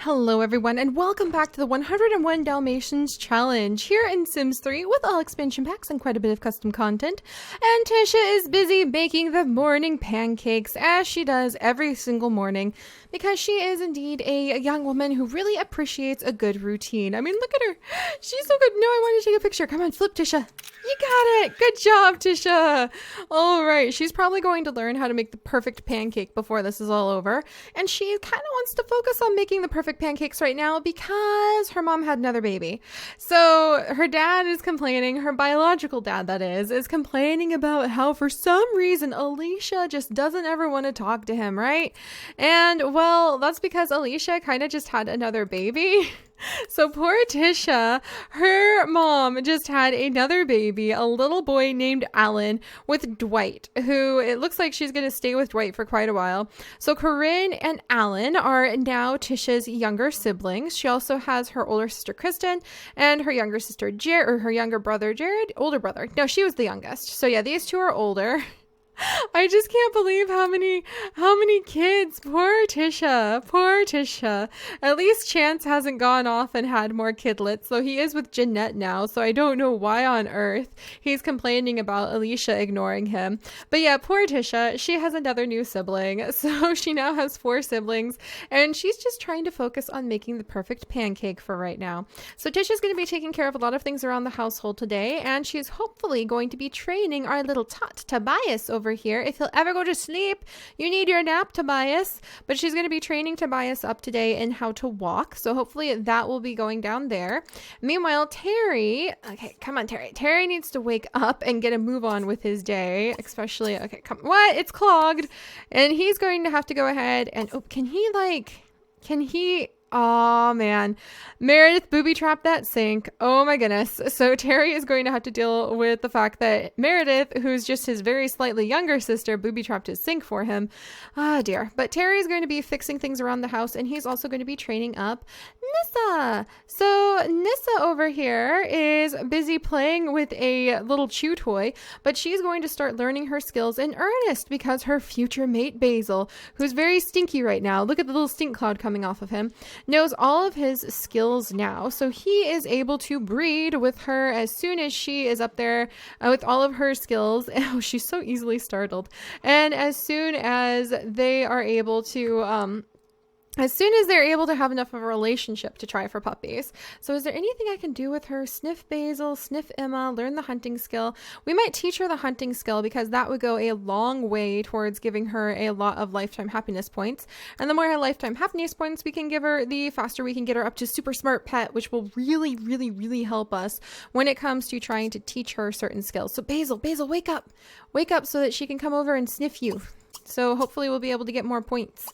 Hello everyone and welcome back to the 101 Dalmatians challenge here in Sims 3 with all expansion packs and quite a bit of custom content. And Tisha is busy baking the morning pancakes as she does every single morning because she is indeed a young woman who really appreciates a good routine. I mean, look at her. She's so good. No, I want to take a picture. Come on, flip, Tisha. You got it. Good job, Tisha. All right. She's probably going to learn how to make the perfect pancake before this is all over. And she kind of wants to focus on making the perfect pancakes right now because her mom had another baby. So her dad is complaining, her biological dad that is complaining about how for some reason Alicia just doesn't ever want to talk to him, right? And well, that's because Alicia kind of just had another baby. So poor Tisha, her mom just had another baby, a little boy named Alan with Dwight, who it looks like she's going to stay with Dwight for quite a while. So Corinne and Alan are now Tisha's younger siblings. She also has her older sister Kristen and her younger sister her younger brother Jared, older brother. No, she was the youngest. So yeah, these two are older. I just can't believe how many kids. Poor Tisha. At least Chance hasn't gone off and had more kidlets, though he is with Jeanette now, so I don't know why on earth he's complaining about Alicia ignoring him. But yeah, poor Tisha, she has another new sibling, so she now has 4 siblings, and she's just trying to focus on making the perfect pancake for right now. So Tisha's going to be taking care of a lot of things around the household today, and she's hopefully going to be training our little tot, Tobias, over here. If he'll ever go to sleep, you need your nap, Tobias. But she's going to be training Tobias up today in how to walk. So hopefully that will be going down there. Meanwhile, Terry, okay, come on, Terry. Terry needs to wake up and get a move on with his day, especially, okay, what? It's clogged. And he's going to have to go ahead and, oh, can he, oh man, Meredith booby trapped that sink. Oh my goodness. So Terry is going to have to deal with the fact that Meredith, who's just his very slightly younger sister, booby trapped his sink for him. Ah dear. But Terry is going to be fixing things around the house, and he's also going to be training up Nissa. So Nissa over here is busy playing with a little chew toy, but she's going to start learning her skills in earnest because her future mate Basil, who's very stinky right now, look at the little stink cloud coming off of him, knows all of his skills now. So he is able to breed with her as soon as she is up there with all of her skills. Oh, she's so easily startled. And as soon as they are able to, as soon as they're able to have enough of a relationship to try for puppies. So is there anything I can do with her? Sniff Basil, sniff Emma, learn the hunting skill. We might teach her the hunting skill because that would go a long way towards giving her a lot of lifetime happiness points. And the more lifetime happiness points we can give her, the faster we can get her up to super smart pet, which will really, really, really help us when it comes to trying to teach her certain skills. So Basil, wake up so that she can come over and sniff you. So hopefully we'll be able to get more points.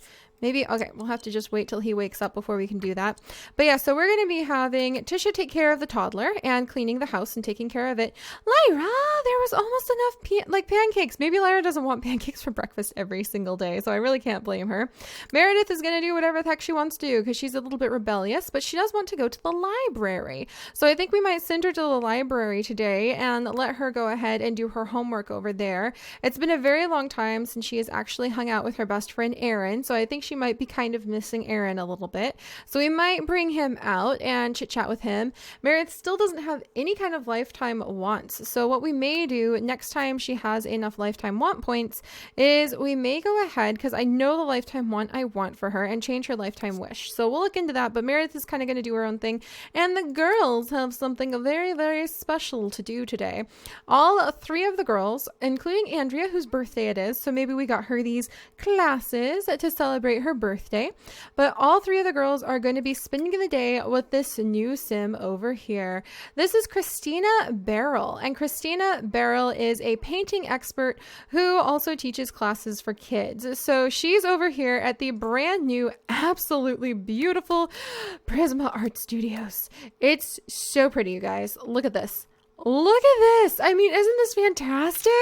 Maybe, okay, we'll have to just wait till he wakes up before we can do that. But yeah, so we're going to be having Tisha take care of the toddler and cleaning the house and taking care of it. Lyra, there was almost enough pancakes. Maybe Lyra doesn't want pancakes for breakfast every single day, so I really can't blame her. Meredith is going to do whatever the heck she wants to do because she's a little bit rebellious, but she does want to go to the library. So I think we might send her to the library today and let her go ahead and do her homework over there. It's been a very long time since she has actually hung out with her best friend Aaron, so I think she might be kind of missing Aaron a little bit. So we might bring him out and chit chat with him. Meredith still doesn't have any kind of lifetime wants. So what we may do next time she has enough lifetime want points is we may go ahead, because I know the lifetime want I want for her, and change her lifetime wish. So we'll look into that, but Meredith is kind of going to do her own thing. And the girls have something very, very special to do today. All 3 of the girls, including Andrea, whose birthday it is, so maybe we got her these classes to celebrate her birthday, but all 3 of the girls are going to be spending the day with this new sim over here. This is Christina Barrel, and Christina Barrel is a painting expert who also teaches classes for kids. So she's over here at the brand new, absolutely beautiful Prisma Art Studios. It's so pretty, you guys. Look at this. Look at this. I mean, isn't this fantastic?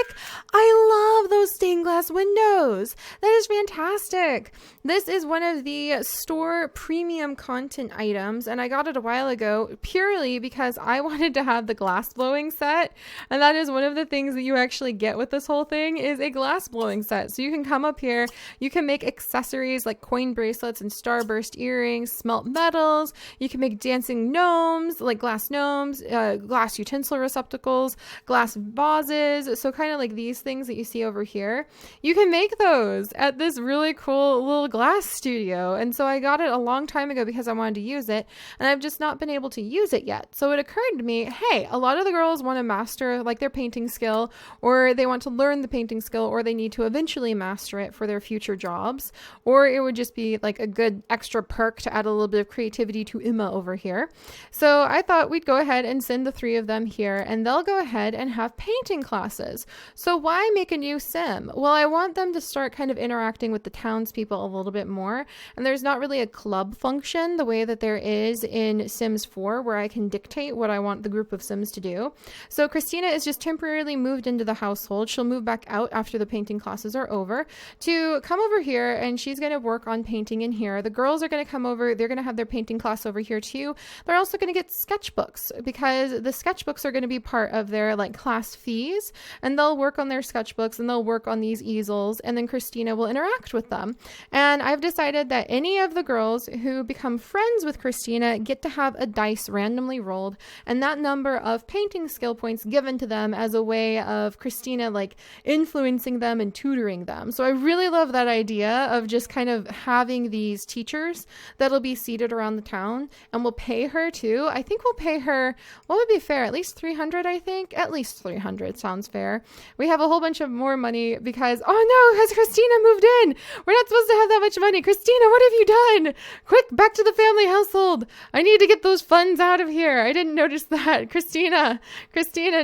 I love those stained glass windows. That is fantastic. This is one of the store premium content items, and I got it a while ago purely because I wanted to have the glass blowing set. And that is one of the things that you actually get with this whole thing is a glass blowing set. So you can come up here, you can make accessories like coin bracelets and starburst earrings, smelt metals. You can make dancing gnomes, like glass gnomes, glass utensil receptacles, glass vases. So kind of like these things that you see over here. You can make those at this really cool little glass studio. And so I got it a long time ago because I wanted to use it, and I've just not been able to use it yet. So it occurred to me, hey, a lot of the girls want to master like their painting skill, or they want to learn the painting skill, or they need to eventually master it for their future jobs, or it would just be like a good extra perk to add a little bit of creativity to Emma over here. So I thought we'd go ahead and send the three of them here, and they'll go ahead and have painting classes. So why make a new sim? Well, I want them to start kind of interacting with the townspeople a little bit more, and there's not really a club function the way that there is in Sims 4 where I can dictate what I want the group of Sims to do. So Christina is just temporarily moved into the household. She'll move back out after the painting classes are over to come over here, and she's going to work on painting in here. The girls are going to come over. They're going to have their painting class over here too. They're also going to get sketchbooks because the sketchbooks are going to be part of their like class fees, and they'll work on their sketchbooks and they'll work on these easels, and then Christina will interact with them. And I've decided that any of the girls who become friends with Christina get to have a dice randomly rolled, and that number of painting skill points given to them as a way of Christina like influencing them and tutoring them. So I really love that idea of just kind of having these teachers that'll be seated around the town, and we'll pay her too. I think we'll pay her, what would be fair? At least 300, I think. At least 300 sounds fair. We have a whole bunch of more money because, oh no, has Christina moved in? We're not supposed to have that much money. Christina, what have you done? Quick, back to the family household. I need to get those funds out of here. I didn't notice that. Christina,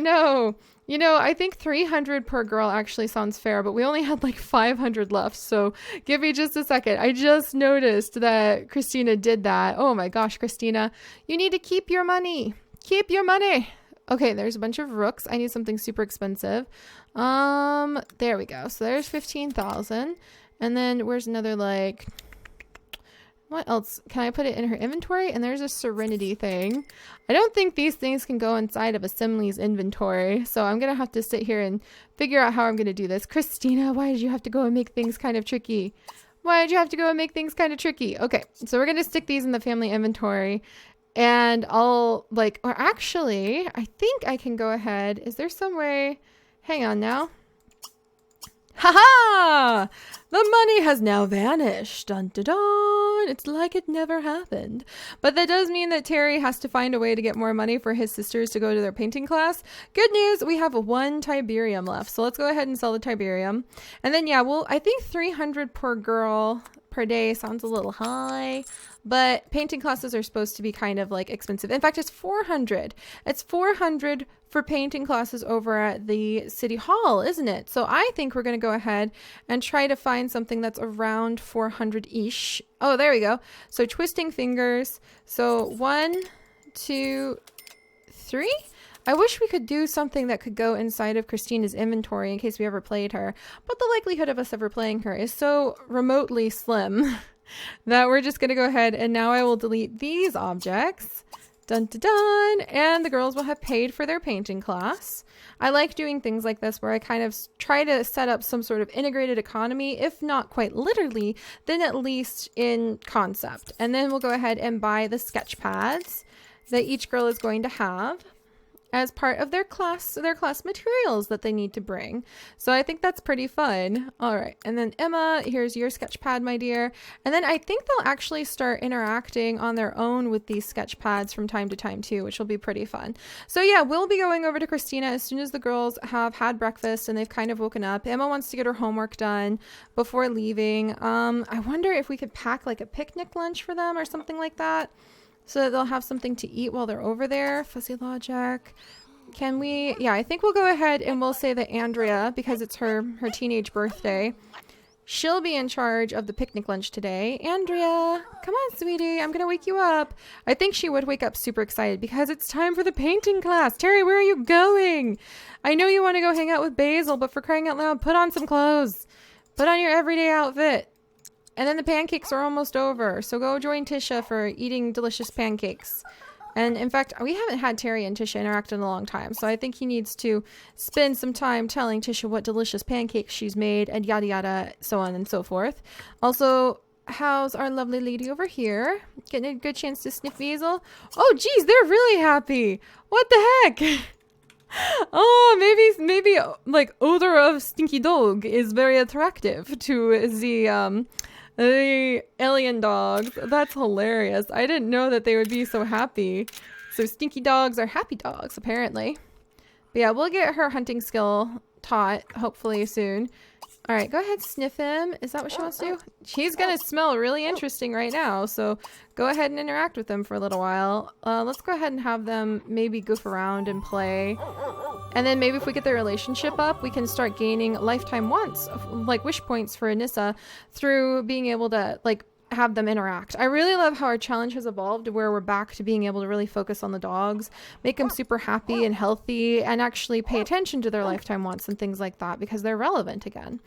no. You know, I think 300 per girl actually sounds fair, but we only had like 500 left. So give me just a second. I just noticed that Christina did that. Oh my gosh, Christina, you need to keep your money. Keep your money. Okay, there's a bunch of rooks. I need something super expensive. There we go. So there's 15,000. And then where's another like... What else? Can I put it in her inventory? And there's a Serenity thing. I don't think these things can go inside of a Simli's inventory. So I'm going to have to sit here and figure out how I'm going to do this. Christina, why did you have to go and make things kind of tricky? Why did you have to go and make things kind of tricky? Okay, so we're going to stick these in the family inventory. And I'll like, or actually, I think I can go ahead. Is there some way? Hang on now. Haha! The money has now vanished. Dun dun dun. It's like it never happened. But that does mean that Terry has to find a way to get more money for his sisters to go to their painting class. Good news, we have one Tiberium left. So let's go ahead and sell the Tiberium. And then, yeah, I think 300 per girl per day sounds a little high. But painting classes are supposed to be kind of like expensive. In fact, it's 400. It's 400 for painting classes over at the city hall, isn't it? So I think we're going to go ahead and try to find something that's around 400-ish. Oh, there we go. So twisting fingers. So 1, 2, 3. I wish we could do something that could go inside of Christina's inventory in case we ever played her. But the likelihood of us ever playing her is so remotely slim that we're just going to go ahead, and now I will delete these objects. Dun dun dun! And the girls will have paid for their painting class. I like doing things like this where I kind of try to set up some sort of integrated economy, if not quite literally, then at least in concept. And then we'll go ahead and buy the sketch pads that each girl is going to have as part of their class materials that they need to bring. So I think that's pretty fun. All right. And then Emma, here's your sketch pad, my dear. And then I think they'll actually start interacting on their own with these sketch pads from time to time too, which will be pretty fun. So yeah, we'll be going over to Christina as soon as the girls have had breakfast and they've kind of woken up. Emma wants to get her homework done before leaving. I wonder if we could pack like a picnic lunch for them or something like that, so that they'll have something to eat while they're over there. Fuzzy logic. Can we? Yeah, I think we'll go ahead and we'll say that Andrea, because it's her teenage birthday, She'll be in charge of the picnic lunch today. Andrea, come on, sweetie. I'm going to wake you up. I think she would wake up super excited because it's time for the painting class. Terry, where are you going? I know you want to go hang out with Basil, but for crying out loud, put on some clothes. Put on your everyday outfit. And then the pancakes are almost over. So go join Tisha for eating delicious pancakes. And in fact, we haven't had Terry and Tisha interact in a long time. So I think he needs to spend some time telling Tisha what delicious pancakes she's made and yada yada, so on and so forth. Also, how's our lovely lady over here? Getting a good chance to sniff Basil? Oh, geez, they're really happy. What the heck? Oh, maybe like odor of stinky dog is very attractive to the alien dogs. That's hilarious. I didn't know that they would be so happy. So stinky dogs are happy dogs, apparently. But yeah, we'll get her hunting skill taught, hopefully soon. All right, go ahead, sniff him. Is that what she wants to do? She's going to smell really interesting right now. So go ahead and interact with them for a little while. Let's go ahead and have them maybe goof around and play. And then maybe if we get their relationship up, we can start gaining lifetime wants, like wish points for Anissa, through being able to like have them interact. I really love how our challenge has evolved to where we're back to being able to really focus on the dogs, make them super happy and healthy, and actually pay attention to their lifetime wants and things like that because they're relevant again.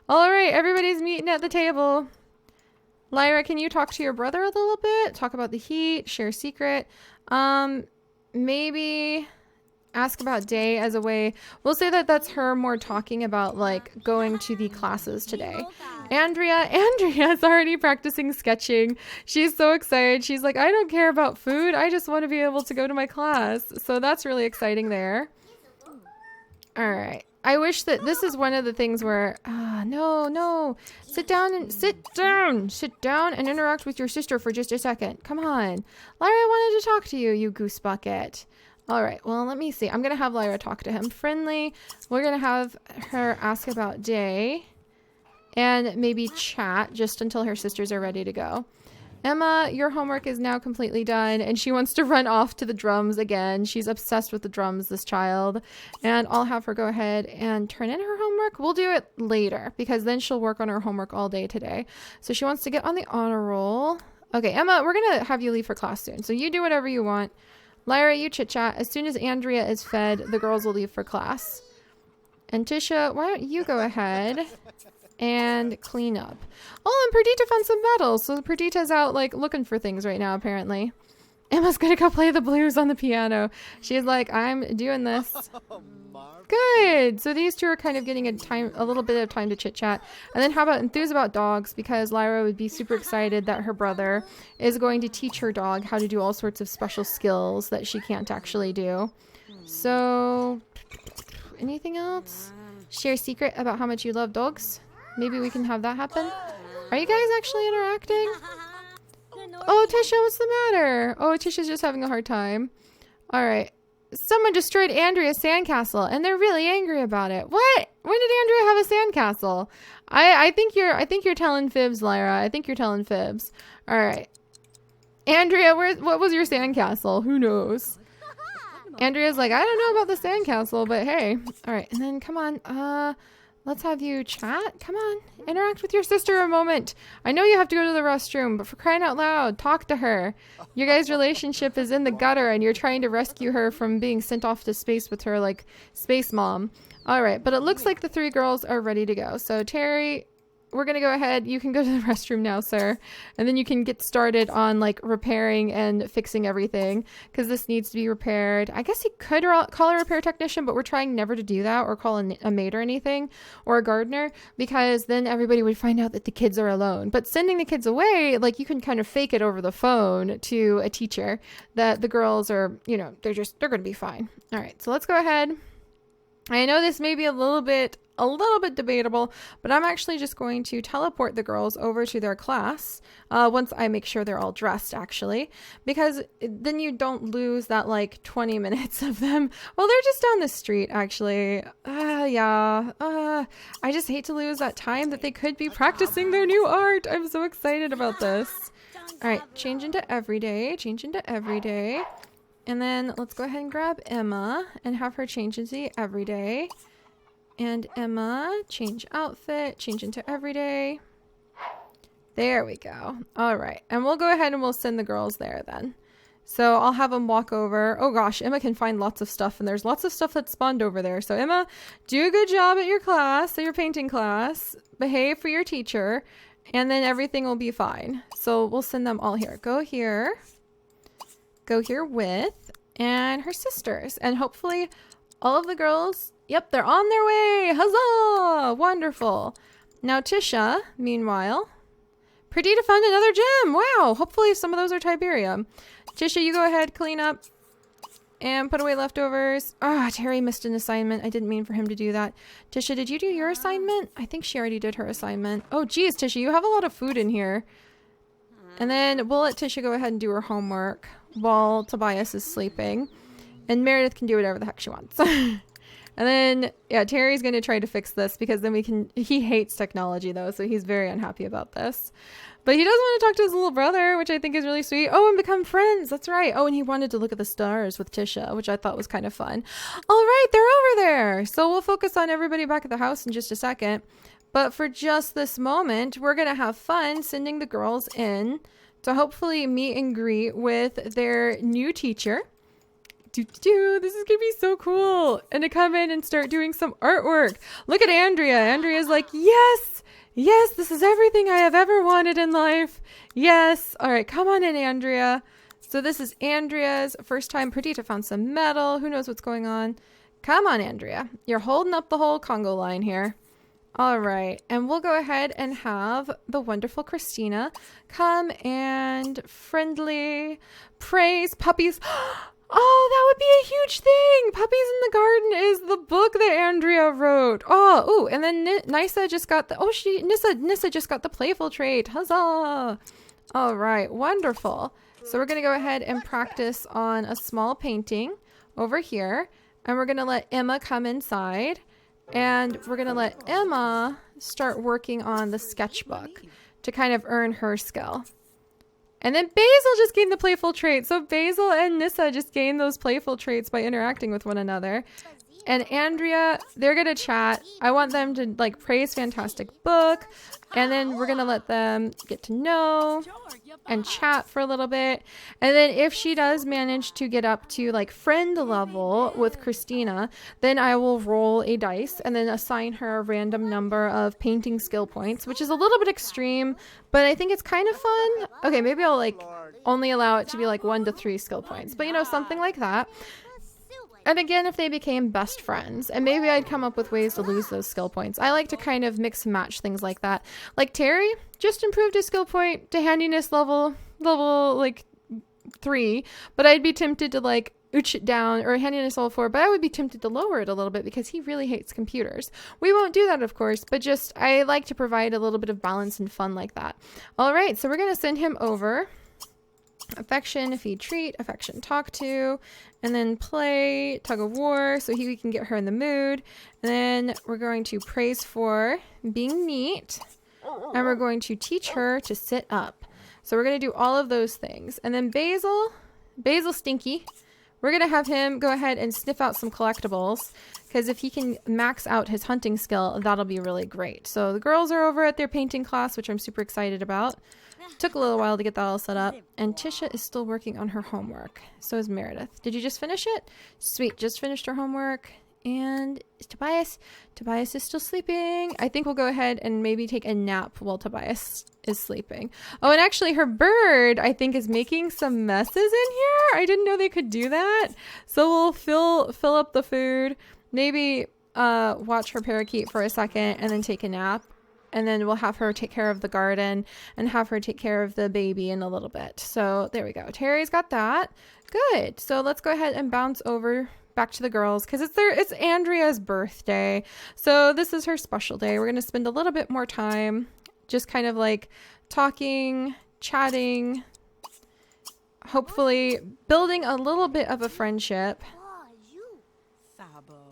All right, everybody's meeting at the table. Lyra, can you talk to your brother a little bit? Talk about the heat, share a secret. Maybe ask about day as a way. We'll say that that's her more talking about like going to the classes today. Andrea's already practicing sketching. She's so excited. She's like, I don't care about food. I just want to be able to go to my class. So that's really exciting there. All right. I wish that this is one of the things where, no, sit down and interact with your sister for just a second. Come on. Lyra, I wanted to talk to you, you goose bucket. All right, well, let me see. I'm going to have Lyra talk to him. Friendly. We're going to have her ask about day and maybe chat just until her sisters are ready to go. Emma, your homework is now completely done, and she wants to run off to the drums again. She's obsessed with the drums, this child. And I'll have her go ahead and turn in her homework. We'll do it later because then she'll work on her homework all day today. So she wants to get on the honor roll. Okay, Emma, we're going to have you leave for class soon. So you do whatever you want. Lyra, you chit-chat. As soon as Andrea is fed, the girls will leave for class. And Tisha, why don't you go ahead and clean up? Oh, and Perdita found some medals. So Perdita's out, like, looking for things right now, apparently. Emma's gonna go play the blues on the piano. She's like, I'm doing this. Good. So these two are kind of getting a little bit of time to chit chat. And then how about enthuse about dogs? Because Lyra would be super excited that her brother is going to teach her dog how to do all sorts of special skills that she can't actually do. So anything else? Share a secret about how much you love dogs. Maybe we can have that happen. Are you guys actually interacting? Oh, Tisha, what's the matter? Oh, Tisha's just having a hard time. All right. Someone destroyed Andrea's sandcastle, and they're really angry about it. What? When did Andrea have a sandcastle? I think you're telling fibs, Lyra. I think you're telling fibs. All right. Andrea, what was your sandcastle? Who knows? Andrea's like, I don't know about the sandcastle, but hey. All right. And then come on. Let's have you chat. Come on. Interact with your sister a moment. I know you have to go to the restroom, but for crying out loud, talk to her. Your guys' relationship is in the gutter, and you're trying to rescue her from being sent off to space with her, like, space mom. All right, but it looks like the three girls are ready to go. So, Terry, we're going to go ahead. You can go to the restroom now, sir. And then you can get started on, like, repairing and fixing everything, because this needs to be repaired. I guess you could call a repair technician, but we're trying never to do that or call a maid or anything or a gardener, because then everybody would find out that the kids are alone. But sending the kids away, like, you can kind of fake it over the phone to a teacher that the girls are, you know, they're going to be fine. All right, so let's go ahead. I know this may be a little bit debatable, but I'm actually just going to teleport the girls over to their class once I make sure they're all dressed, actually, because then you don't lose that like 20 minutes of them. Well, they're just down the street, actually. I just hate to lose that time that they could be practicing their new art. I'm so excited about this. All right, change into everyday. And then let's go ahead and grab Emma and have her change into everyday. and Emma. Change outfit. Change into everyday. There we go. All right. And we'll go ahead and we'll send the girls there then. So I'll have them walk over. Oh gosh, Emma can find lots of stuff, and there's lots of stuff that spawned over there. So Emma, do a good job at your class, at your painting class. Behave for your teacher, and then everything will be fine. So we'll send them all here. Go here with, and her sisters. And hopefully all of the girls, yep, they're on their way. Huzzah! Wonderful. Now Tisha, meanwhile, pretty to find another gem. Wow, hopefully some of those are Tiberium. Tisha, you go ahead, clean up, and put away leftovers. Ah, Terry missed an assignment. I didn't mean for him to do that. Tisha, did you do your assignment? I think she already did her assignment. Oh, geez, Tisha, you have a lot of food in here. And then we'll let Tisha go ahead and do her homework while Tobias is sleeping. And Meredith can do whatever the heck she wants. And then, yeah, Terry's going to try to fix this because then we can... He hates technology, though, so he's very unhappy about this. But he does want to talk to his little brother, which I think is really sweet. Oh, and become friends. That's right. Oh, and he wanted to look at the stars with Tisha, which I thought was kind of fun. All right, they're over there. So we'll focus on everybody back at the house in just a second. But for just this moment, we're going to have fun sending the girls in to hopefully meet and greet with their new teacher. This is gonna be so cool. And to come in and start doing some artwork. Look at Andrea. Andrea's like, yes, this is everything I have ever wanted in life. Yes. All right, come on in, Andrea. So this is Andrea's first time. Perdita found some metal. Who knows what's going on? Come on, Andrea. You're holding up the whole Congo line here. All right. And we'll go ahead and have the wonderful Christina come and friendly praise puppies. Oh, that would be a huge thing. Puppies in the Garden is the book that Andrea wrote. Oh, ooh, and then Nissa just got the, Nissa just got the playful trait. Huzzah. All right, wonderful. So we're going to go ahead and practice on a small painting over here. And we're going to let Emma come inside. And we're going to let Emma start working on the sketchbook to kind of earn her skill. And then Basil just gained the playful trait. So Basil and Nissa just gained those playful traits by interacting with one another. And Andrea, they're going to chat. I want them to like praise fantastic book. And then we're going to let them get to know and chat for a little bit. And then if she does manage to get up to like friend level with Christina, then I will roll a dice and then assign her a random number of painting skill points, which is a little bit extreme, but I think it's kind of fun. Okay, maybe I'll like only allow it to be like 1 to 3 skill points, but you know, something like that. And again, if they became best friends, and maybe I'd come up with ways to lose those skill points. I like to kind of mix and match things like that. Like Terry just improved his skill point to handiness level like 3, but I'd be tempted to like ooch it down, or handiness level 4, but I would be tempted to lower it a little bit because he really hates computers. We won't do that, of course, but just I like to provide a little bit of balance and fun like that. All right, so we're going to send him over. Affection, feed, treat, affection, talk to, and then play, tug of war, so we can get her in the mood. And then we're going to praise for being neat, and we're going to teach her to sit up. So we're going to do all of those things. And then Basil Stinky, we're going to have him go ahead and sniff out some collectibles, because if he can max out his hunting skill, that'll be really great. So the girls are over at their painting class, which I'm super excited about. Took a little while to get that all set up. And Tisha is still working on her homework. So is Meredith. Did you just finish it? Sweet, just finished her homework. And Tobias is still sleeping. I think we'll go ahead and maybe take a nap while Tobias is sleeping. Oh, and actually her bird, I think, is making some messes in here. I didn't know they could do that. So we'll fill up the food. Maybe watch her parakeet for a second and then take a nap. And then we'll have her take care of the garden and have her take care of the baby in a little bit. So there we go. Terry's got that. Good. So let's go ahead and bounce over back to the girls, because it's Andrea's birthday. So this is her special day. We're going to spend a little bit more time just kind of like talking, chatting, hopefully building a little bit of a friendship.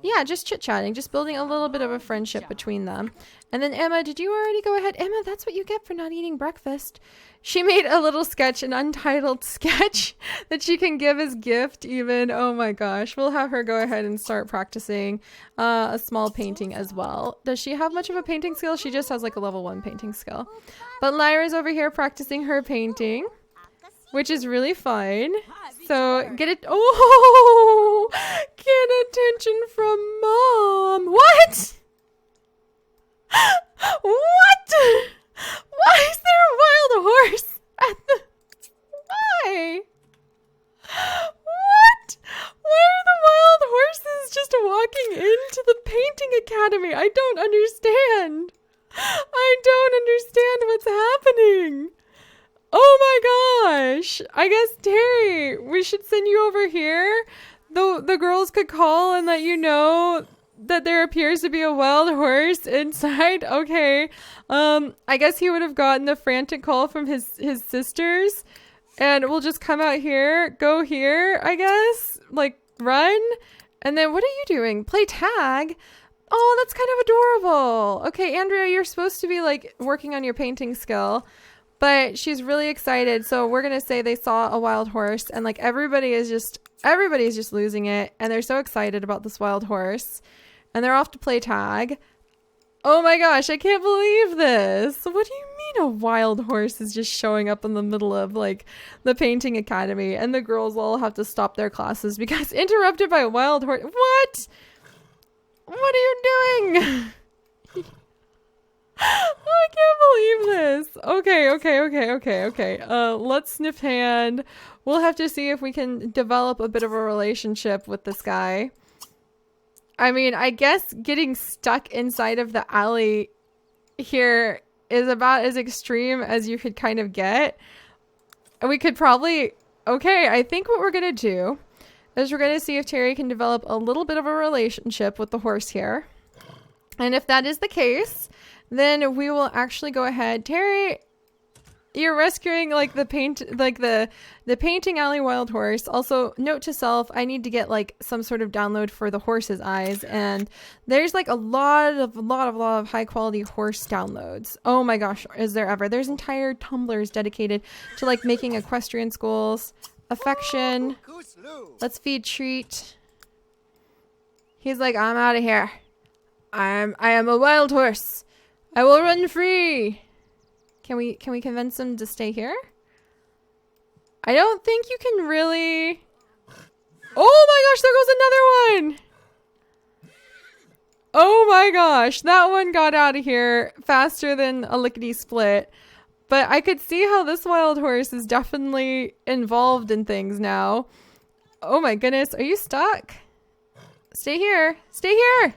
Yeah, just chit-chatting, just building a little bit of a friendship between them. And then Emma, did you already go ahead? Emma, that's what you get for not eating breakfast. She made a little sketch, an untitled sketch that she can give as gift even. Oh my gosh. We'll have her go ahead and start practicing a small painting as well. Does she have much of a painting skill? She just has like a level 1 painting skill. But Lyra's over here practicing her painting, which is really fun. So get it. Oh, get attention from mom. What? What? Why is there a wild horse at the... Why? What? Why are the wild horses just walking into the painting academy? I don't understand. I don't understand what's happening. Oh my gosh. I guess, Terry, we should send you over here. The girls could call and let you know that there appears to be a wild horse inside. Okay. I guess he would have gotten a frantic call from his sisters. And we'll just come out here, go here, I guess. Like, run. And then what are you doing? Play tag? Oh, that's kind of adorable. Okay, Andrea, you're supposed to be, like, working on your painting skill. But she's really excited. So we're going to say they saw a wild horse. And, like, everybody's just losing it. And they're so excited about this wild horse. And they're off to play tag. Oh my gosh, I can't believe this. What do you mean a wild horse is just showing up in the middle of, like, the painting academy? And the girls all have to stop their classes because interrupted by a wild horse. What? What are you doing? Oh, I can't believe this. Okay. Let's sniff hand. We'll have to see if we can develop a bit of a relationship with this guy. I mean, I guess getting stuck inside of the alley here is about as extreme as you could kind of get. We could probably... Okay, I think what we're going to do is we're going to see if Terry can develop a little bit of a relationship with the horse here. And if that is the case, then we will actually go ahead. Terry, you're rescuing like the painting alley wild horse. Also, note to self, I need to get like some sort of download for the horse's eyes, and there's like a lot of high quality horse downloads. Oh my gosh, is there ever? There's entire Tumblrs dedicated to like making equestrian schools. Affection. Let's feed treat. He's like, I'm out of here. I am a wild horse. I will run free. Can we convince him to stay here? I don't think you can really... Oh my gosh, there goes another one! Oh my gosh, that one got out of here faster than a lickety-split. But I could see how this wild horse is definitely involved in things now. Oh my goodness, are you stuck? Stay here. Stay here!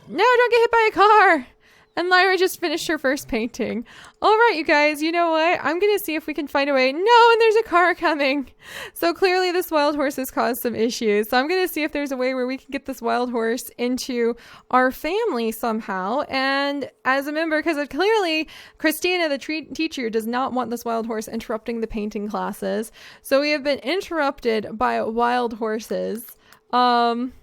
No, don't get hit by a car! And Lyra just finished her first painting. All right, you guys, you know what? I'm going to see if we can find a way. No, and there's a car coming. So clearly this wild horse has caused some issues. So I'm going to see if there's a way where we can get this wild horse into our family somehow. And as a member, because clearly Christina, the teacher, does not want this wild horse interrupting the painting classes. So we have been interrupted by wild horses. I'm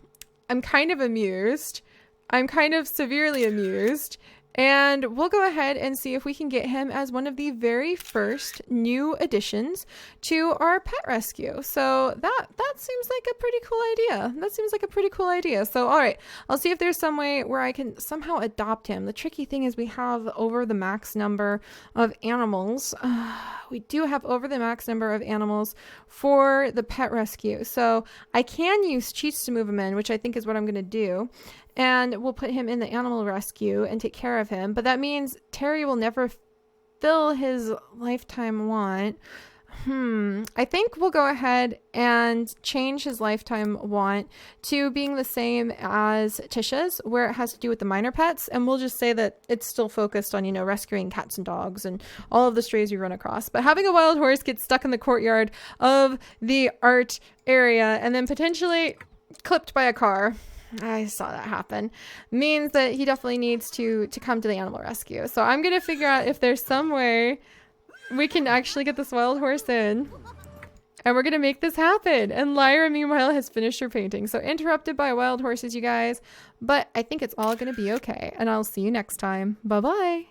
kind of amused. I'm kind of severely amused. And we'll go ahead and see if we can get him as one of the very first new additions to our pet rescue. So that seems like a pretty cool idea. That seems like a pretty cool idea. So, all right, I'll see if there's some way where I can somehow adopt him. The tricky thing is we have over the max number of animals. We do have over the max number of animals for the pet rescue. So I can use cheats to move him in, which I think is what I'm going to do. And we'll put him in the animal rescue and take care of him. But that means Terry will never fill his lifetime want. I think we'll go ahead and change his lifetime want to being the same as Tisha's, where it has to do with the minor pets. And we'll just say that it's still focused on, you know, rescuing cats and dogs and all of the strays we run across. But having a wild horse get stuck in the courtyard of the art area and then potentially clipped by a car, I saw that happen, means that he definitely needs to come to the animal rescue. So I'm going to figure out if there's some way we can actually get this wild horse in. and we're going to make this happen. And Lyra, meanwhile, has finished her painting. So interrupted by wild horses, you guys. But I think it's all going to be okay. And I'll see you next time. Bye-bye.